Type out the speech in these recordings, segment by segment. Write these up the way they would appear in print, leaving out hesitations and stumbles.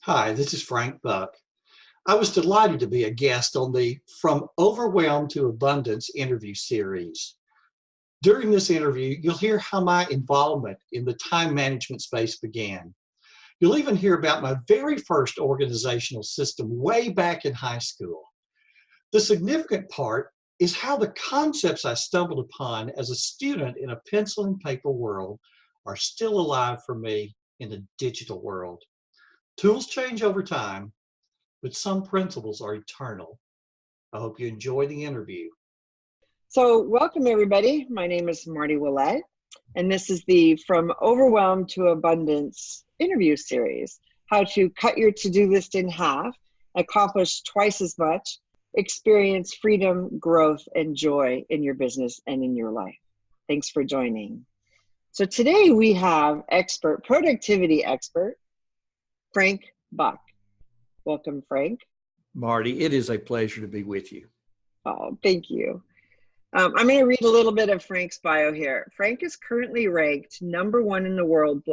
Hi, this is Frank Buck. I was delighted to be a guest on the From Overwhelm to Abundance interview series. During this interview, you'll hear how my involvement in the time management space began. You'll even hear about my very first organizational system way back in high school. The significant part is how the concepts I stumbled upon as a student in a pencil and paper world are still alive for me in the digital world. Tools change over time, but some principles are eternal. I hope you enjoy the interview. So welcome everybody. My name is Marty Willett, and this is the From Overwhelm to Abundance interview series, how to cut your to-do list in half, accomplish twice as much, experience freedom, growth, and joy in your business and in your life. Thanks for joining. So today we have productivity expert, Frank Buck. Welcome, Frank. Marty, it is a pleasure to be with you. Oh, thank you. I'm going to read a little bit of Frank's bio here. Frank is currently ranked #1 in the world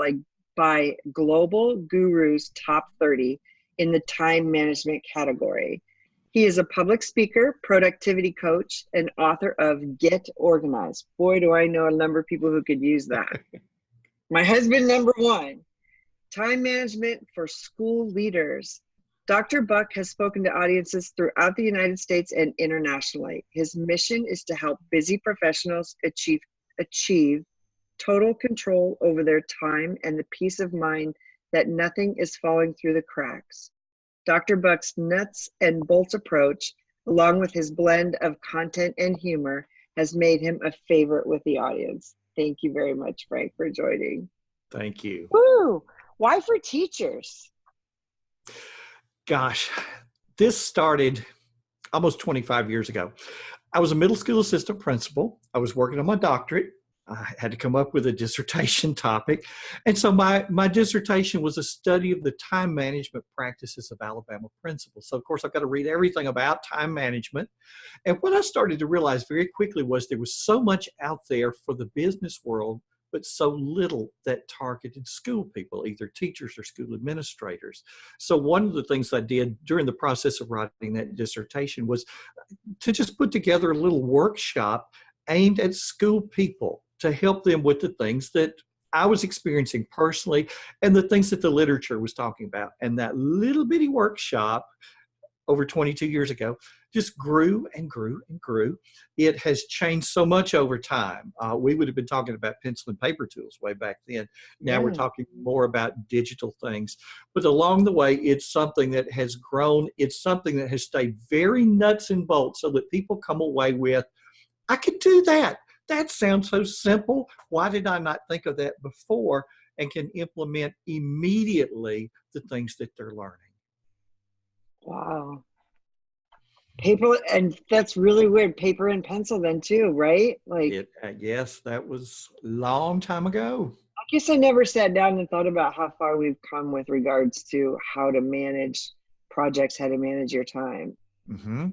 by Global Guru's Top 30 in the time management category. He is a public speaker, productivity coach, and author of Get Organized. Boy, do I know a number of people who could use that. My husband, #1, time management for school leaders. Dr. Buck has spoken to audiences throughout the United States and internationally. His mission is to help busy professionals achieve total control over their time and the peace of mind that nothing is falling through the cracks. Dr. Buck's nuts and bolts approach, along with his blend of content and humor, has made him a favorite with the audience. Thank you very much, Frank, for joining. Thank you. Woo! Why for teachers? Gosh, this started almost 25 years ago. I was a middle school assistant principal. I was working on my doctorate. I had to come up with a dissertation topic. And so my dissertation was a study of the time management practices of Alabama principals. So of course I've got to read everything about time management. And what I started to realize very quickly was there was so much out there for the business world, but so little that targeted school people, either teachers or school administrators. So one of the things I did during the process of writing that dissertation was to just put together a little workshop aimed at school people to help them with the things that I was experiencing personally and the things that the literature was talking about. And that little bitty workshop over 22 years ago just grew and grew and grew. It has changed so much over time. We would have been talking about pencil and paper tools way back then. Now we're talking more about digital things. But along the way, it's something that has grown. It's something that has stayed very nuts and bolts so that people come away with, I could do that. That sounds so simple. Why did I not think of that before? And can implement immediately the things that they're learning. Wow. Paper, and that's really weird. Paper and pencil then too, right? Yes, that was a long time ago. I guess I never sat down and thought about how far we've come with regards to how to manage projects, how to manage your time. Mm-hmm.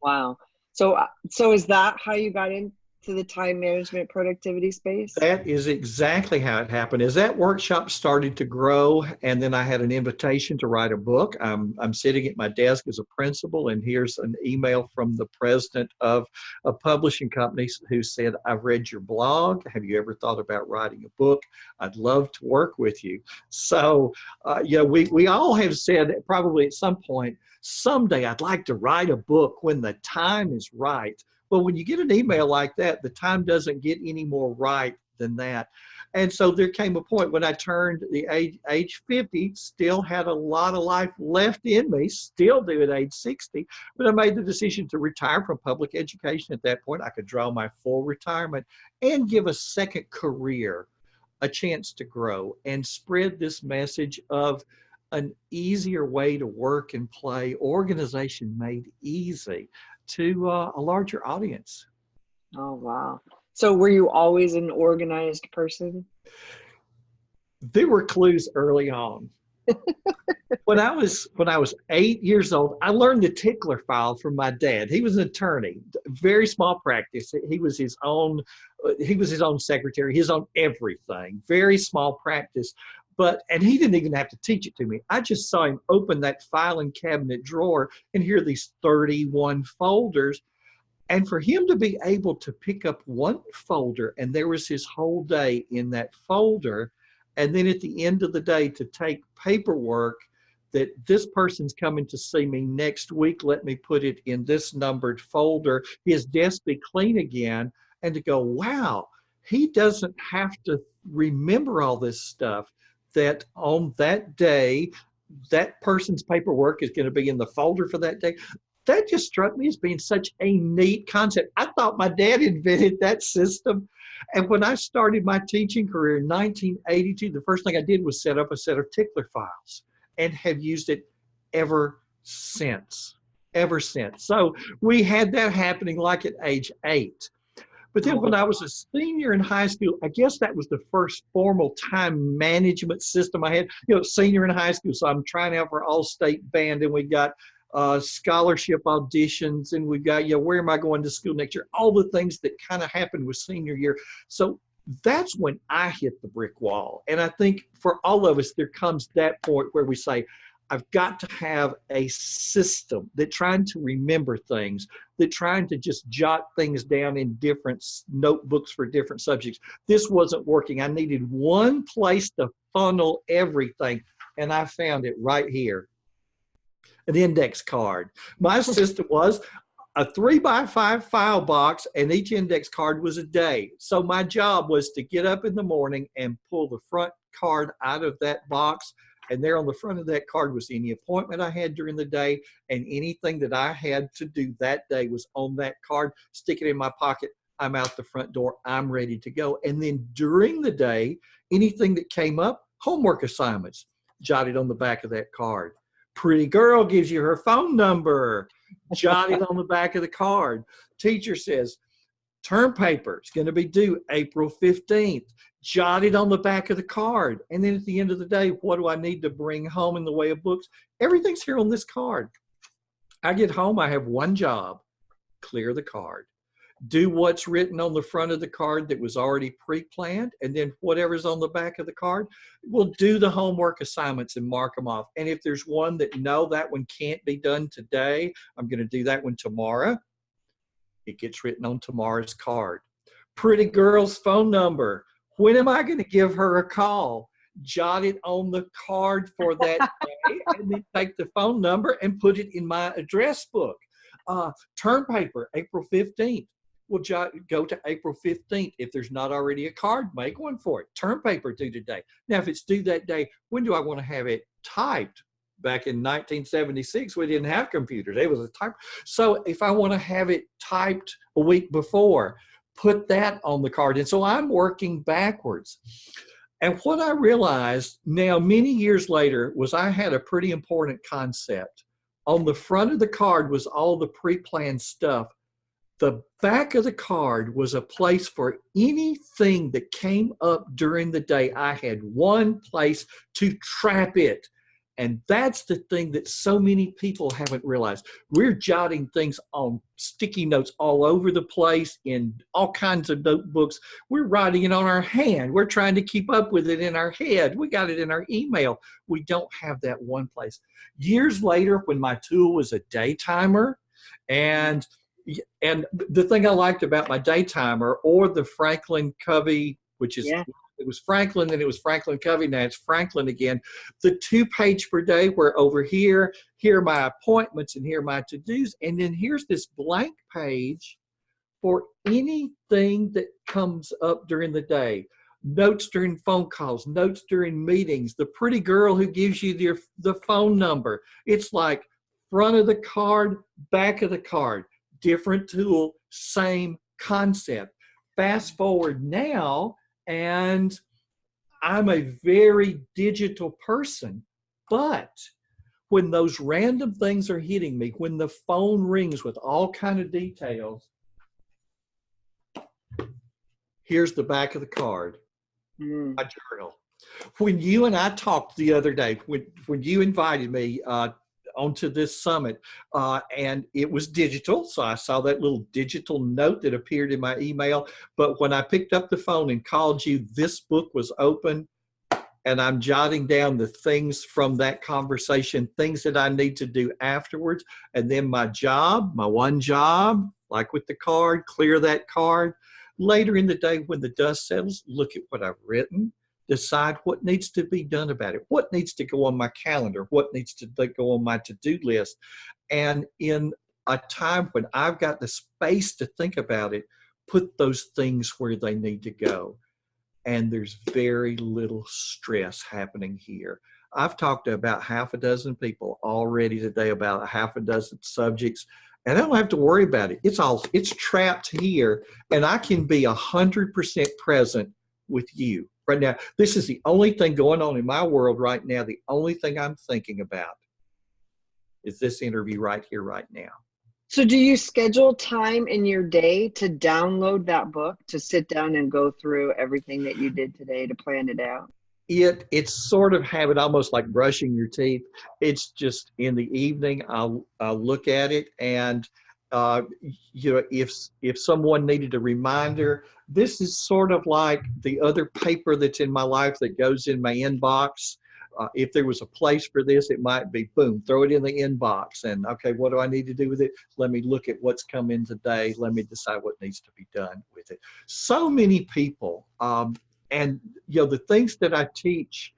Wow. So is that how you got into the time management productivity space? That is exactly how it happened. As that workshop started to grow, and then I had an invitation to write a book. I'm sitting at my desk as a principal, and here's an email from the president of a publishing company who said, I've read your blog. Have you ever thought about writing a book? I'd love to work with you. So, we all have said probably at some point, someday I'd like to write a book when the time is right. Well, when you get an email like that, the time doesn't get any more right than that. And so there came a point when I turned the age 50, still had a lot of life left in me, still do at age 60, but I made the decision to retire from public education at that point. I could draw my full retirement and give a second career a chance to grow and spread this message of an easier way to work and play, organization made easy, to a larger audience. Oh, wow. So were you always an organized person? There were clues early on. When I was 8 years old, I learned the tickler file from my dad. He was an attorney, very small practice. He was his own secretary, his own everything, very small practice. And he didn't even have to teach it to me. I just saw him open that filing cabinet drawer and hear these 31 folders. And for him to be able to pick up one folder and there was his whole day in that folder, and then at the end of the day to take paperwork that this person's coming to see me next week, let me put it in this numbered folder, his desk be clean again, and to go, wow, he doesn't have to remember all this stuff, that on that day, that person's paperwork is going to be in the folder for that day. That just struck me as being such a neat concept. I thought my dad invented that system. And when I started my teaching career in 1982, the first thing I did was set up a set of tickler files and have used it ever since. Ever since. So we had that happening like at age 8. But then when I was a senior in high school, I guess that was the first formal time management system I had. You know, senior in high school, so I'm trying out for all-state band, and we got scholarship auditions, and we've got, you know, where am I going to school next year? All the things that kind of happened with senior year. So that's when I hit the brick wall. And I think for all of us, there comes that point where we say, I've got to have a system that trying to remember things, that trying to just jot things down in different notebooks for different subjects. This wasn't working. I needed one place to funnel everything, and I found it right here, an index card. My system was a 3x5 file box, and each index card was a day. So my job was to get up in the morning and pull the front card out of that box, and there on the front of that card was any appointment I had during the day, and anything that I had to do that day was on that card. Stick it in my pocket. I'm out the front door. I'm ready to go. And then during the day, anything that came up, homework assignments, jotted on the back of that card. Pretty girl gives you her phone number, jotted on the back of the card. Teacher says, term paper is going to be due April 15th. Jotted on the back of the card. And then at the end of the day, what do I need to bring home in the way of books? Everything's here on this card. I get home, I have one job: clear the card. Do what's written on the front of the card that was already pre-planned, and then whatever's on the back of the card, we'll do the homework assignments and mark them off. And if there's one that, no, that one can't be done today, I'm going to do that one tomorrow, it gets written on tomorrow's card. Pretty girl's phone number. When am I going to give her a call? Jot it on the card for that day, and then take the phone number and put it in my address book. Term paper, April 15th. We'll go to April 15th. If there's not already a card, make one for it. Term paper due today. Now, if it's due that day, when do I want to have it typed? Back in 1976, we didn't have computers. It was a type. So if I want to have it typed a week before, put that on the card. And so I'm working backwards. And what I realized now, many years later, was I had a pretty important concept. On the front of the card was all the pre-planned stuff. The back of the card was a place for anything that came up during the day. I had one place to trap it. And that's the thing that so many people haven't realized. We're jotting things on sticky notes all over the place in all kinds of notebooks. We're writing it on our hand. We're trying to keep up with it in our head. We got it in our email. We don't have that one place. Years later, when my tool was a day timer, and the thing I liked about my day timer, or the Franklin Covey, which is, it was Franklin, then it was Franklin Covey, now it's Franklin again. The 2-page per day, where over here are my appointments and here are my to-dos. And then here's this blank page for anything that comes up during the day. Notes during phone calls, notes during meetings, the pretty girl who gives you the phone number. It's like front of the card, back of the card, different tool, same concept. Fast forward now, and I'm a very digital person, but when those random things are hitting me, when the phone rings with all kind of details, here's the back of the card, my journal. When you and I talked the other day, when you invited me onto this summit, and it was digital, so I saw that little digital note that appeared in my email. But when I picked up the phone and called you, this book was open. and I'm jotting down the things from that conversation, things that I need to do afterwards. And then my job, my one job, like with the card, clear that card. Later in the day, when the dust settles, look at what I've written, decide what needs to be done about it, what needs to go on my calendar, what needs to go on my to-do list. And in a time when I've got the space to think about it, put those things where they need to go. And there's very little stress happening here. I've talked to about half a dozen people already today about a half a dozen subjects, and I don't have to worry about it. It's trapped here, and I can be 100% present with you right now. This is the only thing going on in my world right now. The only thing I'm thinking about is this interview right here, right now. So do you schedule time in your day to download that book, to sit down and go through everything that you did today to plan it out? It's sort of habit, almost like brushing your teeth. It's just in the evening, I'll look at it, and if someone needed a reminder, this is sort of like the other paper that's in my life that goes in my inbox. If there was a place for this, it might be, boom, throw it in the inbox. And okay, what do I need to do with it? Let me look at what's come in today. Let me decide what needs to be done with it. So many people, and the things that I teach,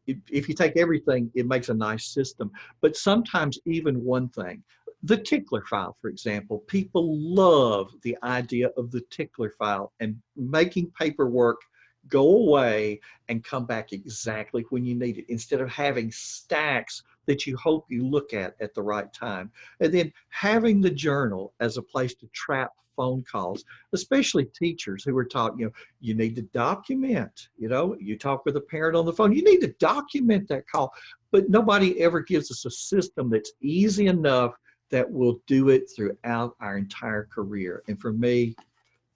if you take everything, it makes a nice system. But sometimes even one thing, the tickler file, for example, people love the idea of the tickler file and making paperwork go away and come back exactly when you need it, instead of having stacks that you hope you look at the right time. And then having the journal as a place to trap phone calls, especially teachers who are taught, you need to document, you talk with a parent on the phone, you need to document that call. But nobody ever gives us a system that's easy enough that will do it throughout our entire career. And for me,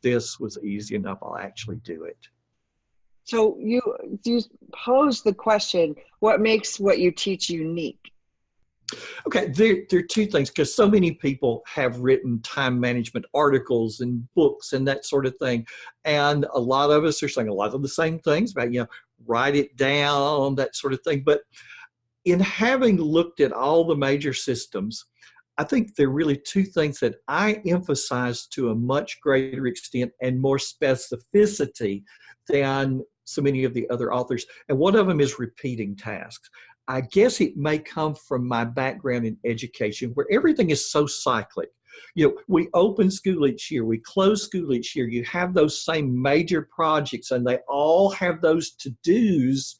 this was easy enough. I'll actually do it. So you pose the question, what makes what you teach unique? Okay, there are two things, because so many people have written time management articles and books and that sort of thing. And a lot of us are saying a lot of the same things about, write it down, that sort of thing. But in having looked at all the major systems, I think there are really two things that I emphasize to a much greater extent and more specificity than so many of the other authors. And one of them is repeating tasks. I guess it may come from my background in education, where everything is so cyclic. We open school each year, we close school each year. You have those same major projects, and they all have those to-dos,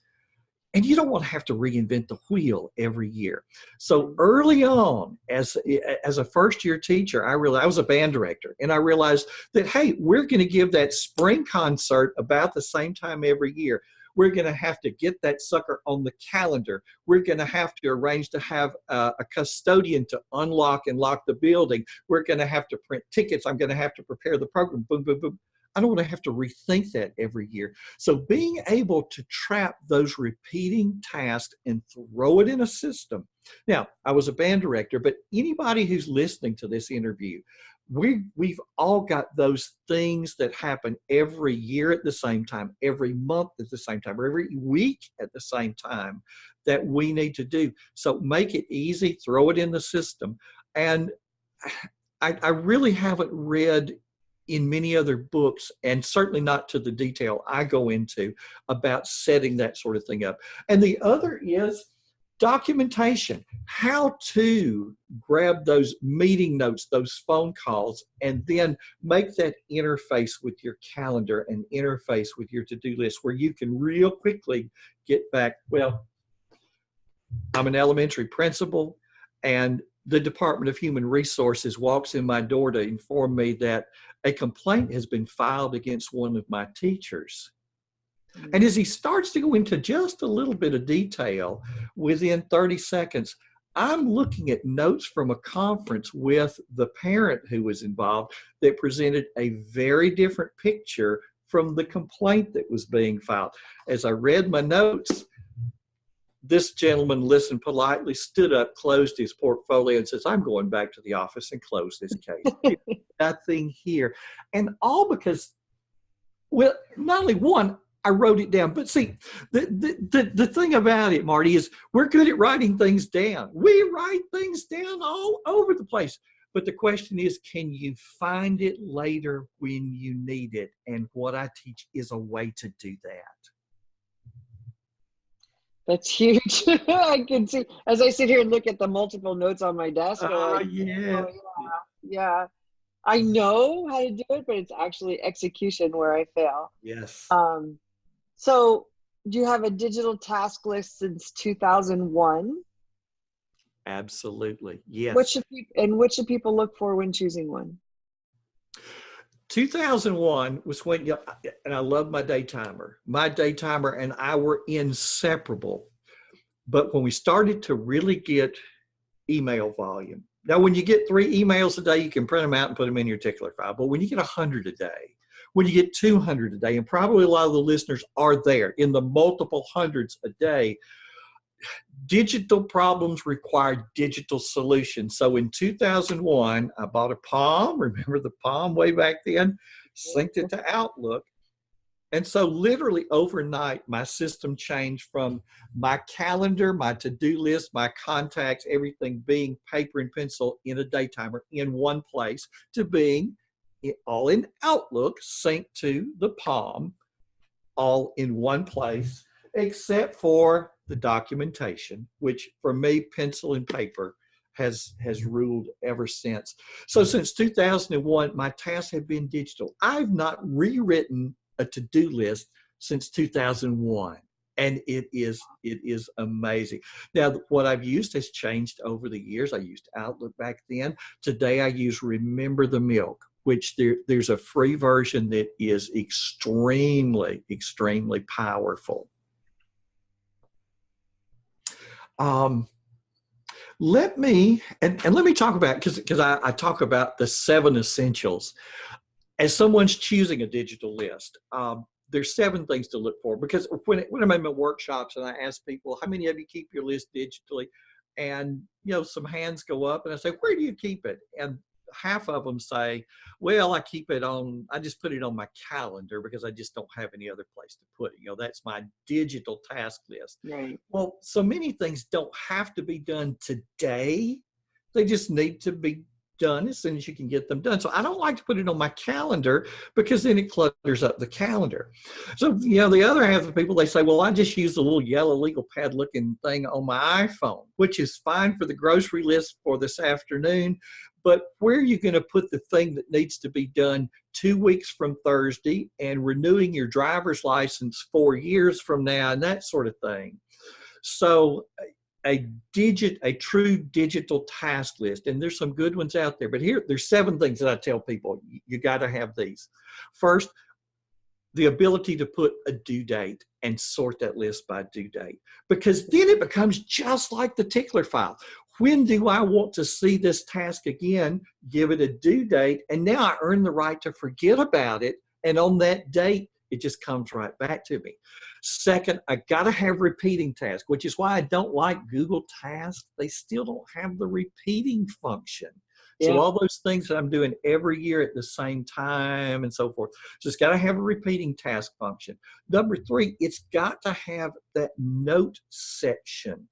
and you don't want to have to reinvent the wheel every year. So early on, as a first-year teacher, I was a band director, and I realized that, hey, we're going to give that spring concert about the same time every year. We're going to have to get that sucker on the calendar. We're going to have to arrange to have a custodian to unlock and lock the building. We're going to have to print tickets. I'm going to have to prepare the program. Boom, boom, boom. I don't want to have to rethink that every year. So being able to trap those repeating tasks and throw it in a system. Now, I was a band director, but anybody who's listening to this interview, we've all got those things that happen every year at the same time, every month at the same time, or every week at the same time that we need to do. So make it easy, throw it in the system. And I really haven't read in many other books, and certainly not to the detail I go into, about setting that sort of thing up. And the other is documentation, how to grab those meeting notes, those phone calls, and then make that interface with your calendar and interface with your to-do list, where you can real quickly get back. Well, I'm an elementary principal, and the Department of Human Resources walks in my door to inform me that a complaint has been filed against one of my teachers. And as he starts to go into just a little bit of detail, within 30 seconds, I'm looking at notes from a conference with the parent who was involved that presented a very different picture from the complaint that was being filed. As I read my notes, this gentleman listened politely, stood up, closed his portfolio, and says, I'm going back to the office and close this case. Nothing here. And all because, well, not only one, I wrote it down. But see, the thing about it, Marty, is we're good at writing things down. We write things down all over the place. But the question is, can you find it later when you need it? And what I teach is a way to do that. That's huge. I can see as I sit here and look at the multiple notes on my desk. Yeah. Oh, yeah. I know how to do it, but it's actually execution where I fail. Yes. So do you have a digital task list since 2001? Absolutely. Yes. What should people look for when choosing one? 2001 was when, and I love my day timer. My day timer and I were inseparable. But when we started to really get email volume, now when you get 3 emails a day, you can print them out and put them in your tickler file. But when you get 100 a day, when you get 200 a day, and probably a lot of the listeners are there in the multiple hundreds a day, digital problems require digital solutions. So in 2001, I bought a Palm. Remember the Palm way back then? Synced it to Outlook. And so literally overnight, my system changed from my calendar, my to-do list, my contacts, everything being paper and pencil in a day timer in one place to being all in Outlook, synced to the Palm, all in one place, except for the documentation, which for me, pencil and paper has ruled ever since. So since 2001, my tasks have been digital. I've not rewritten a to-do list since 2001. And it is amazing. Now, what I've used has changed over the years. I used Outlook back then. Today, I use Remember the Milk, which there's a free version that is extremely, extremely powerful. Let me talk about, because I talk about the 7 essentials. As someone's choosing a digital list, there's 7 things to look for. Because when I'm in my workshops and I ask people, how many of you keep your list digitally? And, some hands go up and I say, where do you keep it? And half of them say, well, I just put it on my calendar because I just don't have any other place to put it. That's my digital task list. Right. Well, so many things don't have to be done today. They just need to be done as soon as you can get them done. So I don't like to put it on my calendar because then it clutters up the calendar. So, the other half of the people, they say, well, I just use the little yellow legal pad looking thing on my iPhone, which is fine for the grocery list for this afternoon. But where are you going to put the thing that needs to be done 2 weeks from Thursday and renewing your driver's license 4 years from now and that sort of thing? So a true digital task list, and there's some good ones out there, but there's 7 things that I tell people. You got to have these. First, the ability to put a due date and sort that list by due date, because then it becomes just like the tickler file. When do I want to see this task again? Give it a due date, and now I earn the right to forget about it, and on that date, it just comes right back to me. Second, I got to have repeating tasks, which is why I don't like Google Tasks. They still don't have the repeating function. Yeah. So all those things that I'm doing every year at the same time and so forth. So it's got to have a repeating task function. Number 3, it's got to have that note section.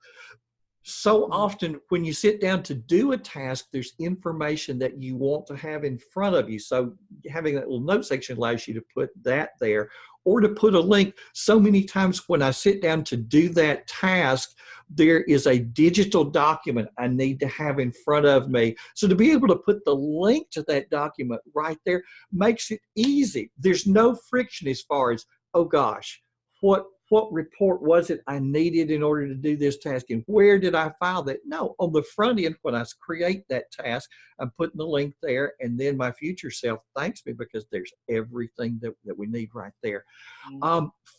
So often when you sit down to do a task, there's information that you want to have in front of you. So having that little note section allows you to put that there or to put a link. So many times when I sit down to do that task, there is a digital document I need to have in front of me. So to be able to put the link to that document right there makes it easy. There's no friction as far as, oh gosh, what report was it I needed in order to do this task, and where did I file that? No, on the front end, when I create that task, I'm putting the link there, and then my future self thanks me because there's everything that we need right there.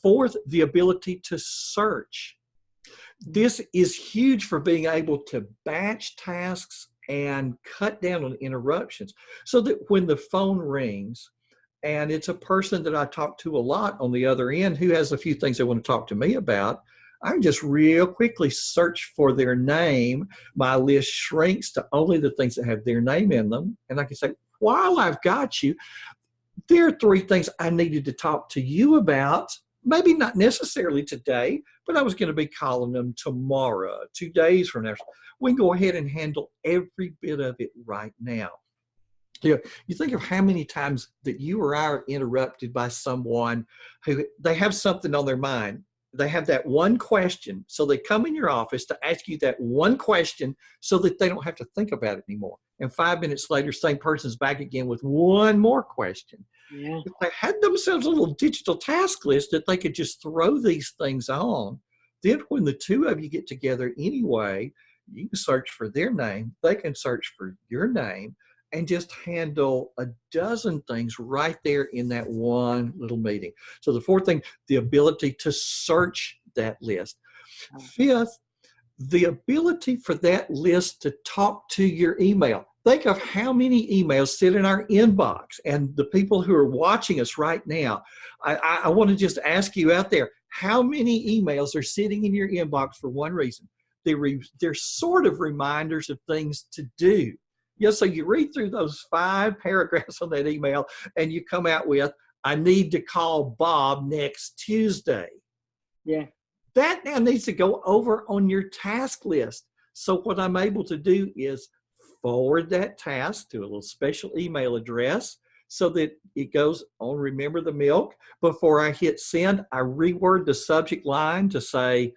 Fourth, the ability to search. This is huge for being able to batch tasks and cut down on interruptions so that when the phone rings, and it's a person that I talk to a lot on the other end who has a few things they want to talk to me about, I just real quickly search for their name. My list shrinks to only the things that have their name in them. And I can say, while I've got you, there are 3 things I needed to talk to you about. maybe not necessarily today, but I was going to be calling them tomorrow, 2 days from now. We can go ahead and handle every bit of it right now. You think of how many times that you or I are interrupted by someone who they have something on their mind. They have that one question. So they come in your office to ask you that one question so that they don't have to think about it anymore. And 5 minutes later, same person's back again with one more question. Yeah. If they had themselves a little digital task list that they could just throw these things on, then when the two of you get together anyway, you can search for their name, they can search for your name, and just handle a dozen things right there in that one little meeting. So the fourth thing, the ability to search that list. Fifth, the ability for that list to talk to your email. Think of how many emails sit in our inbox, and the people who are watching us right now, I want to just ask you out there, how many emails are sitting in your inbox for one reason? They're sort of reminders of things to do. Yeah, so you read through those 5 paragraphs on that email and you come out with, I need to call Bob next Tuesday. Yeah. That now needs to go over on your task list. So what I'm able to do is forward that task to a little special email address so that it goes on Remember the Milk. Before I hit send, I reword the subject line to say,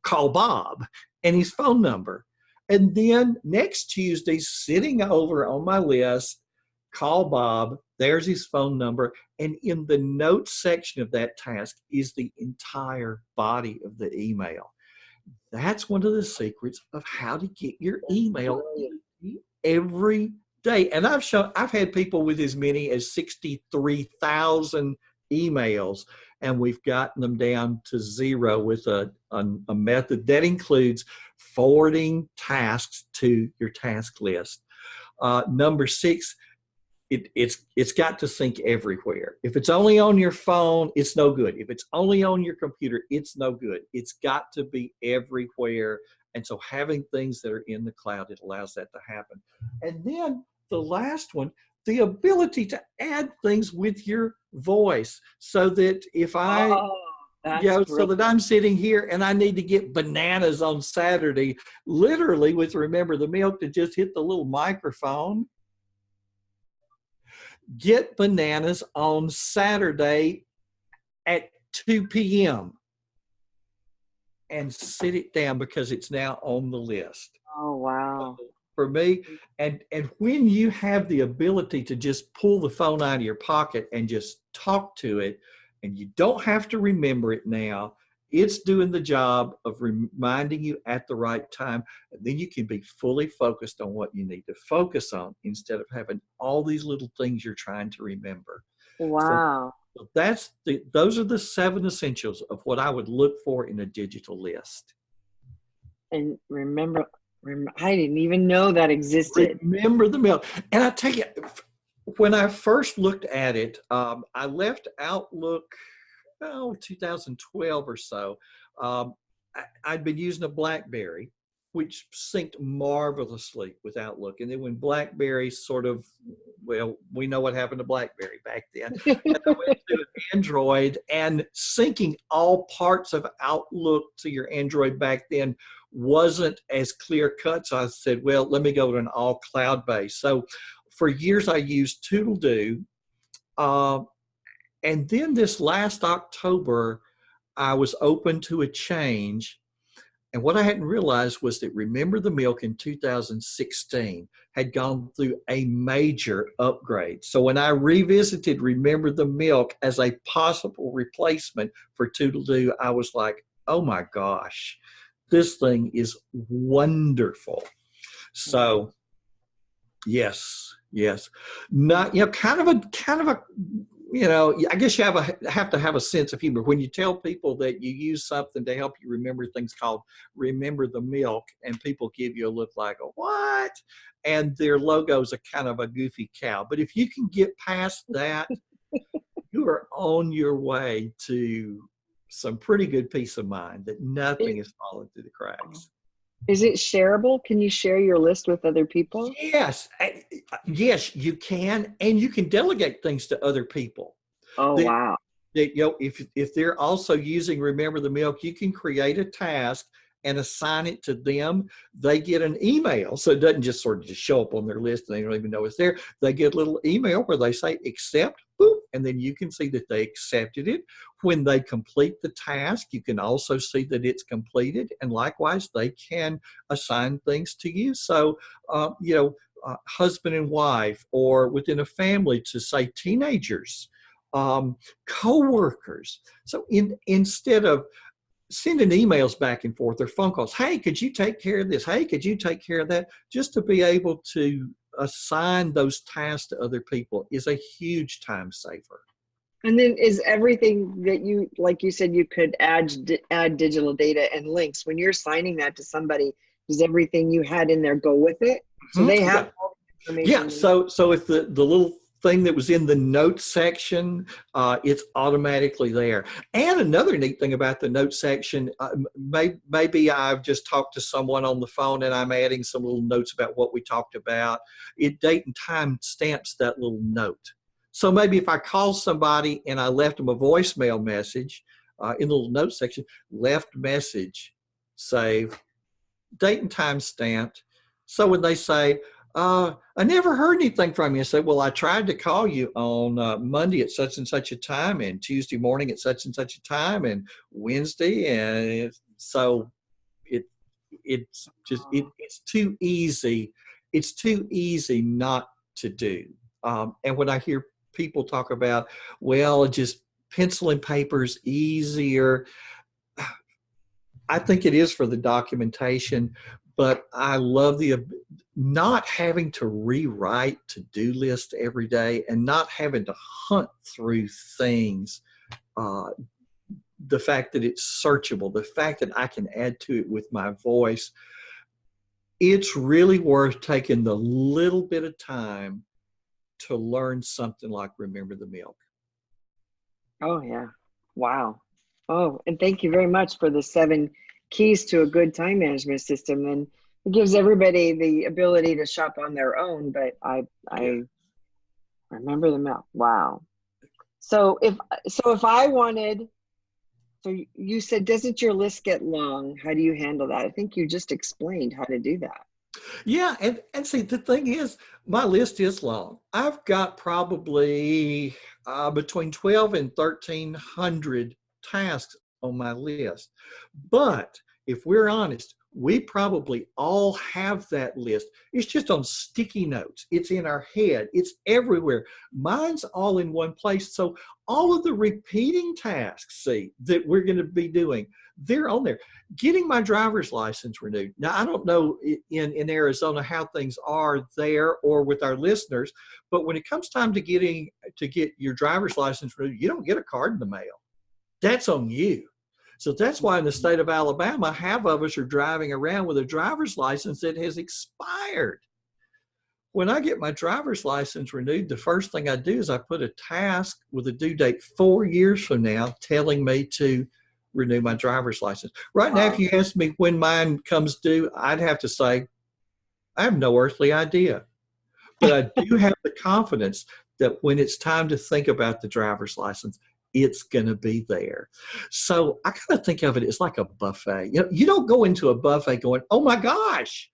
call Bob and his phone number. And then next Tuesday, sitting over on my list, call Bob, there's his phone number. And in the notes section of that task is the entire body of the email. That's one of the secrets of how to get your email every day. And I've had people with as many as 63,000 emails, and we've gotten them down to 0 with a method that includes forwarding tasks to your task list. Number 6, it's got to sync everywhere. If it's only on your phone, it's no good. If it's only on your computer, it's no good. It's got to be everywhere. And so having things that are in the cloud, it allows that to happen. And then the last one, the ability to add things with your voice, so that if so that I'm sitting here and I need to get bananas on Saturday, literally with Remember the Milk, to just hit the little microphone, get bananas on Saturday at 2 p.m. and sit it down because it's now on the list. Oh, wow. For me, and when you have the ability to just pull the phone out of your pocket and just talk to it, and you don't have to remember it now, it's doing the job of reminding you at the right time, and then you can be fully focused on what you need to focus on instead of having all these little things you're trying to remember. Wow. So those are the 7 essentials of what I would look for in a digital list. And remember, I didn't even know that existed. Remember the Milk. And I tell you, when I first looked at it, I left Outlook, 2012 or so. I'd been using a BlackBerry, which synced marvelously with Outlook. And then when BlackBerry we know what happened to BlackBerry back then. And I went to an Android, and syncing all parts of Outlook to your Android back then wasn't as clear cut. So I said, well, let me go to an all cloud base. So for years I used Toodle-Do. And then this last October, I was open to a change. And what I hadn't realized was that Remember the Milk in 2016 had gone through a major upgrade. So when I revisited Remember the Milk as a possible replacement for Toodle-Do, I was like, oh my gosh, this thing is wonderful. So yes. Not, kind of a, I guess you have to have a sense of humor. When you tell people that you use something to help you remember things called Remember the Milk, and people give you a look like, what? And their logo's a kind of a goofy cow. But if you can get past that, you are on your way to some pretty good peace of mind that nothing is falling through the cracks. Is it shareable? Can you share your list with other people? Yes, you can, and you can delegate things to other people. Oh, wow. that, if they're also using Remember the Milk, you can create a task and assign it to them. They get an email, so it doesn't just sort of just show up on their list and they don't even know it's there. They get a little email where they say accept, boop, and then you can see that they accepted it. When they complete the task, you can also see that it's completed, and likewise they can assign things to you. So husband and wife, or within a family, to say teenagers, co-workers. So instead of sending emails back and forth or phone calls, hey, could you take care of this? Hey, could you take care of that? Just to be able to assign those tasks to other people is a huge time saver. And then is everything that you, like you said, you could add digital data and links. When you're signing that to somebody, does everything you had in there go with it? So they have all the information. Yeah. So if the little thing that was in the notes section, it's automatically there. And another neat thing about the notes section, maybe I've just talked to someone on the phone and I'm adding some little notes about what we talked about. It date and time stamps that little note. So maybe if I call somebody and I left them a voicemail message, in the little notes section, left message, save, date and time stamped. So when they say, I never heard anything from you, I say, well, I tried to call you on Monday at such and such a time, and Tuesday morning at such and such a time, and Wednesday. And so it's too easy. It's too easy not to do. And when I hear people talk about, well, just pencil and paper's easier, I think it is for the documentation, but I love the not having to rewrite to-do lists every day and not having to hunt through things. The fact that it's searchable, the fact that I can add to it with my voice, it's really worth taking the little bit of time to learn something like Remember the Milk. Oh, yeah. Wow. Oh, and thank you very much for the 7 keys to a good time management system. And it gives everybody the ability to shop on their own, but I remember the milk. Wow. So if I wanted, so you said, doesn't your list get long? How do you handle that? I think you just explained how to do that. Yeah, and see, the thing is, my list is long. I've got probably between 12 and 1,300 tasks on my list. But if we're honest, we probably all have that list. It's just on sticky notes. It's in our head. It's everywhere. Mine's all in one place. So all of the repeating tasks, see, that we're going to be doing, they're on there. Getting my driver's license renewed. Now, I don't know in Arizona how things are there or with our listeners, but when it comes time to get your driver's license renewed, you don't get a card in the mail. That's on you. So that's why in the state of Alabama, half of us are driving around with a driver's license that has expired. When I get my driver's license renewed, the first thing I do is I put a task with a due date 4 years from now telling me to renew my driver's license. Right now, if you ask me when mine comes due, I'd have to say, I have no earthly idea. But I do have the confidence that when it's time to think about the driver's license, it's going to be there. So I kind of think of it as like a buffet. You don't go into a buffet going, oh my gosh,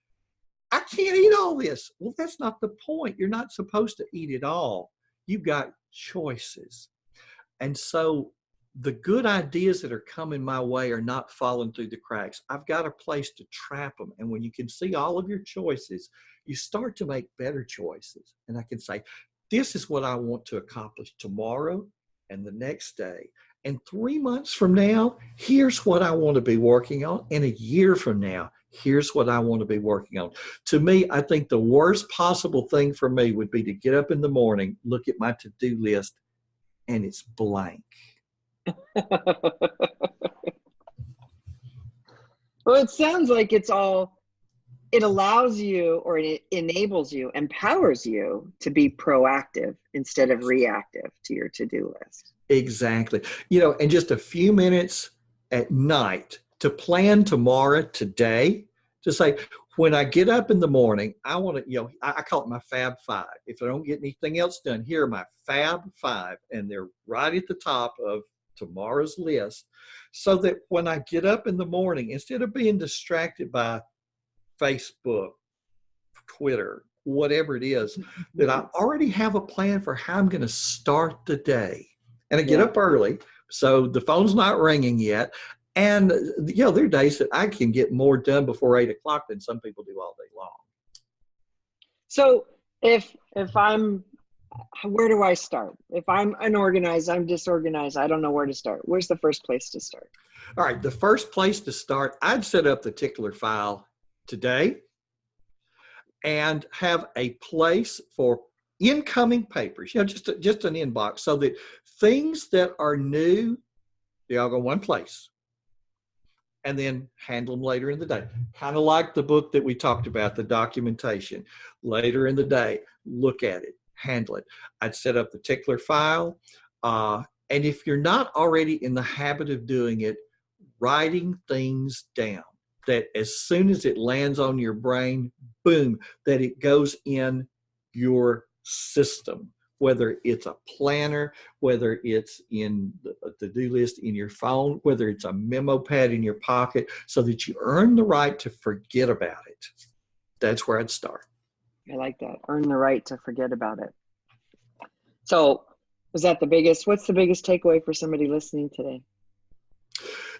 I can't eat all this. Well, that's not the point. You're not supposed to eat it all. You've got choices. And so the good ideas that are coming my way are not falling through the cracks. I've got a place to trap them. And when you can see all of your choices, you start to make better choices. And I can say, this is what I want to accomplish tomorrow and the next day. And 3 months from now, here's what I want to be working on. And a year from now, here's what I want to be working on. To me, I think the worst possible thing for me would be to get up in the morning, look at my to-do list, and it's blank. Well, it sounds like it allows you, or it enables you, empowers you to be proactive instead of reactive to your to-do list. Exactly. And just a few minutes at night to plan tomorrow, today, to say, when I get up in the morning, I want to, I call it my Fab Five. If I don't get anything else done, here are my Fab Five, and they're right at the top of tomorrow's list, so that when I get up in the morning, instead of being distracted by Facebook, Twitter, whatever it is, that I already have a plan for how I'm going to start the day. And I get up early, so the phone's not ringing yet. And, there are days that I can get more done before 8 o'clock than some people do all day long. So if I'm, where do I start? If I'm unorganized, I'm disorganized, I don't know where to start. Where's the first place to start? All right, the first place to start, I'd set up the tickler file today and have a place for incoming papers, just an inbox, so that things that are new, they all go one place, and then handle them later in the day. Kind of like the book that we talked about, the documentation. Later in the day, look at it, handle it. I'd set up the tickler file. And if you're not already in the habit of doing it, writing things down, that as soon as it lands on your brain, boom, that it goes in your system, whether it's a planner, whether it's in the to-do list in your phone, whether it's a memo pad in your pocket, so that you earn the right to forget about it. That's where I'd start. I like that. Earn the right to forget about it. So what's the biggest takeaway for somebody listening today?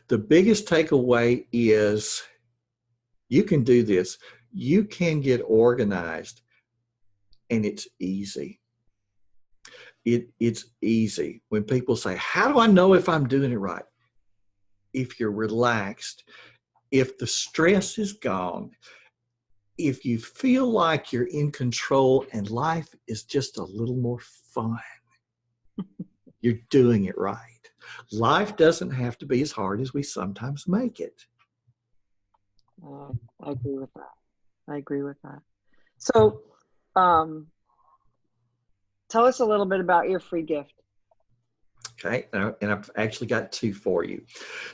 The biggest takeaway is you can do this. You can get organized, and it's easy. It's easy. When people say, how do I know if I'm doing it right? If you're relaxed, if the stress is gone, if you feel like you're in control and life is just a little more fun, you're doing it right. Life doesn't have to be as hard as we sometimes make it. I agree with that. So, tell us a little bit about your free gift. Okay, and I've actually got two for you.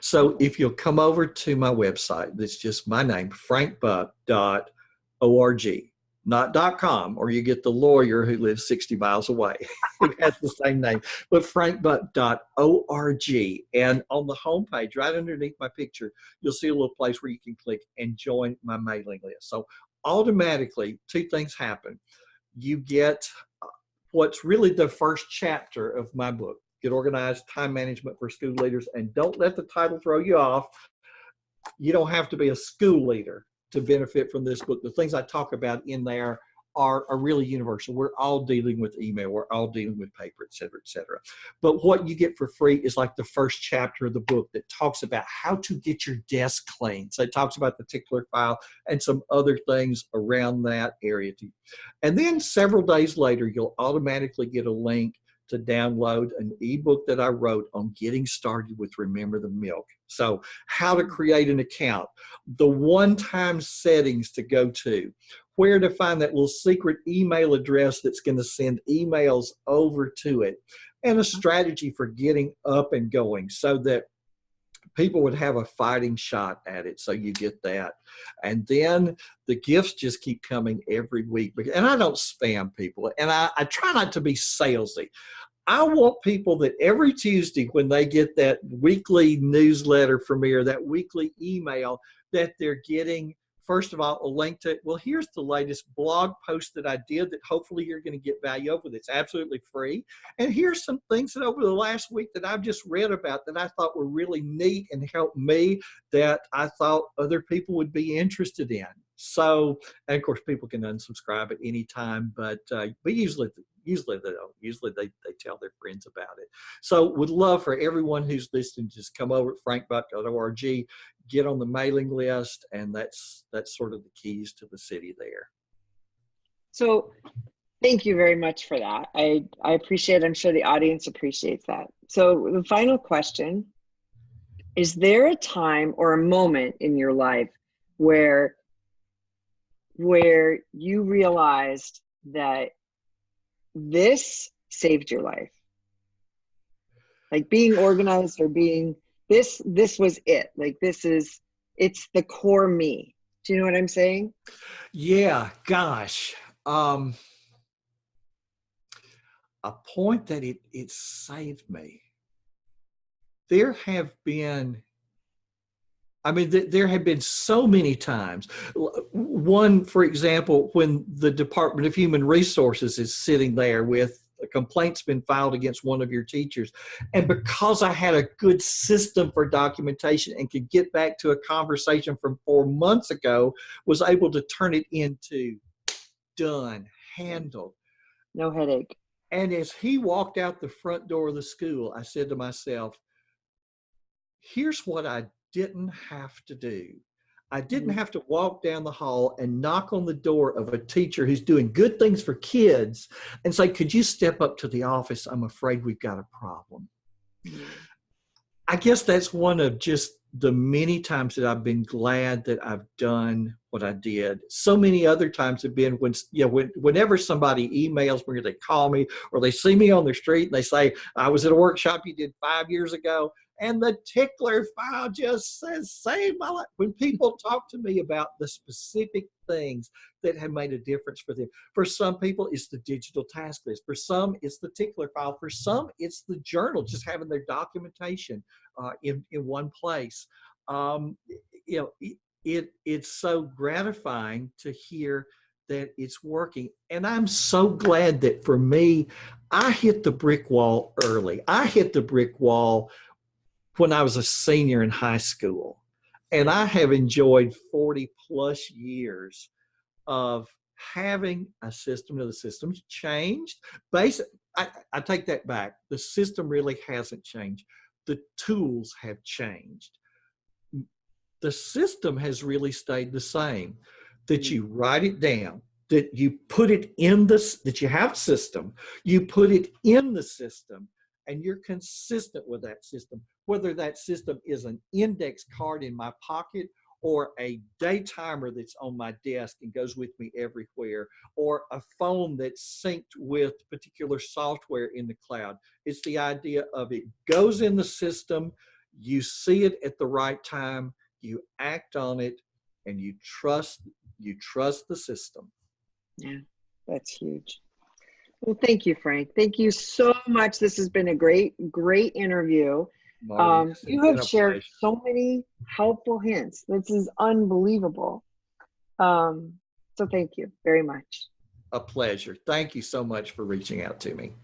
So if you'll come over to my website, that's just my name, frankbuck.org, not .com, or you get the lawyer who lives 60 miles away who has the same name, but frankbuck.org. And on the homepage, right underneath my picture, you'll see a little place where you can click and join my mailing list. So automatically, two things happen. You get what's really the first chapter of my book, Get Organized, Time Management for School Leaders. And don't let the title throw you off. You don't have to be a school leader to benefit from this book. The things I talk about in there are really universal. We're all dealing with email. We're all dealing with paper, et cetera, et cetera. But what you get for free is like the first chapter of the book that talks about how to get your desk clean. So it talks about the tickler file and some other things around that area too. And then several days later, you'll automatically get a link to download an ebook that I wrote on getting started with Remember the Milk. So how to create an account, the one-time settings to go to, where to find that little secret email address that's going to send emails over to it, and a strategy for getting up and going so that people would have a fighting shot at it. So you get that. And then the gifts just keep coming every week. And I don't spam people. And I try not to be salesy. I want people that every Tuesday when they get that weekly newsletter from me or that weekly email, that they're getting, first of all, a link to, well, here's the latest blog post that I did that hopefully you're going to get value over. That's absolutely free. And here's some things that over the last week that I've just read about that I thought were really neat and helped me, that I thought other people would be interested in. So, and of course, people can unsubscribe at any time, but usually they don't. Usually they tell their friends about it. So would love for everyone who's listening to just come over at frankbuck.org, get on the mailing list, and that's sort of the keys to the city there. So thank you very much for that. I appreciate it. I'm sure the audience appreciates that. So the final question, is there a time or a moment in your life where you realized that this saved your life? Like being organized or being this was it. Like it's the core me. Do you know what I'm saying? Yeah, gosh. Um, a point that it saved me. There have been, I mean, there have been so many times. One, for example, when the Department of Human Resources is sitting there with a complaint's been filed against one of your teachers. And because I had a good system for documentation and could get back to a conversation from 4 months ago, was able to turn it into done, handled. No headache. And as he walked out the front door of the school, I said to myself, here's what I didn't have to do. I didn't Mhm. have to walk down the hall and knock on the door of a teacher who's doing good things for kids and say, could you step up to the office? I'm afraid we've got a problem. Mhm. I guess that's one of just the many times that I've been glad that I've done what I did. So many other times have been when, whenever somebody emails me or they call me or they see me on the street and they say, I was at a workshop you did 5 years ago, and the tickler file just says, save my life. When people talk to me about the specific things that have made a difference for them, for some people, it's the digital task list. For some, it's the tickler file. For some, it's the journal, just having their documentation in one place. Um, you know, it's so gratifying to hear that it's working. And I'm so glad that for me, I hit the brick wall early. I hit the brick wall when I was a senior in high school. And Yeah. I have enjoyed 40 plus years of having a system. Now, the system's changed. Basic, I take that back. The system really hasn't changed. The tools have changed. The system has really stayed the same. That Mhm. you write it down, that you put it in this, that you have a system, you put it in the system, and you're consistent with that system. Whether that system is an index card in my pocket or a day timer that's on my desk and goes with me everywhere, or a phone that's synced with particular software in the cloud. It's the idea of it goes in the system, you see it at the right time, you act on it, and you trust the system. Yeah, that's huge. Well, thank you, Frank. Thank you so much. This has been a great, great interview. Marty, this has You been have a shared pleasure. so many helpful hints. This is unbelievable. Um, so thank you very much. A pleasure. Thank you so much for reaching out to me.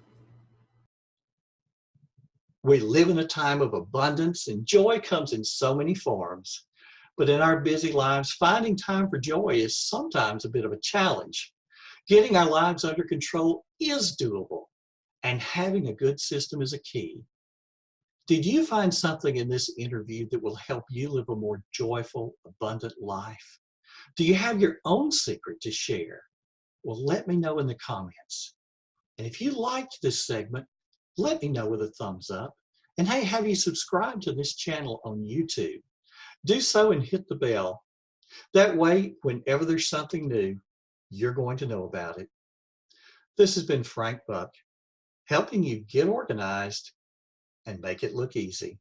We live in a time of abundance, and joy comes in so many forms. But in our busy lives, finding time for joy is sometimes a bit of a challenge. Getting our lives under control is doable, and having a good system is a key. Did you find something in this interview that will help you live a more joyful, abundant life? Do you have your own secret to share? Well, let me know in the comments. And if you liked this segment, let me know with a thumbs up. And hey, have you subscribed to this channel on YouTube? Do so and hit the bell. That way, whenever there's something new, you're going to know about it. This has been Frank Buck, helping you get organized and make it look easy.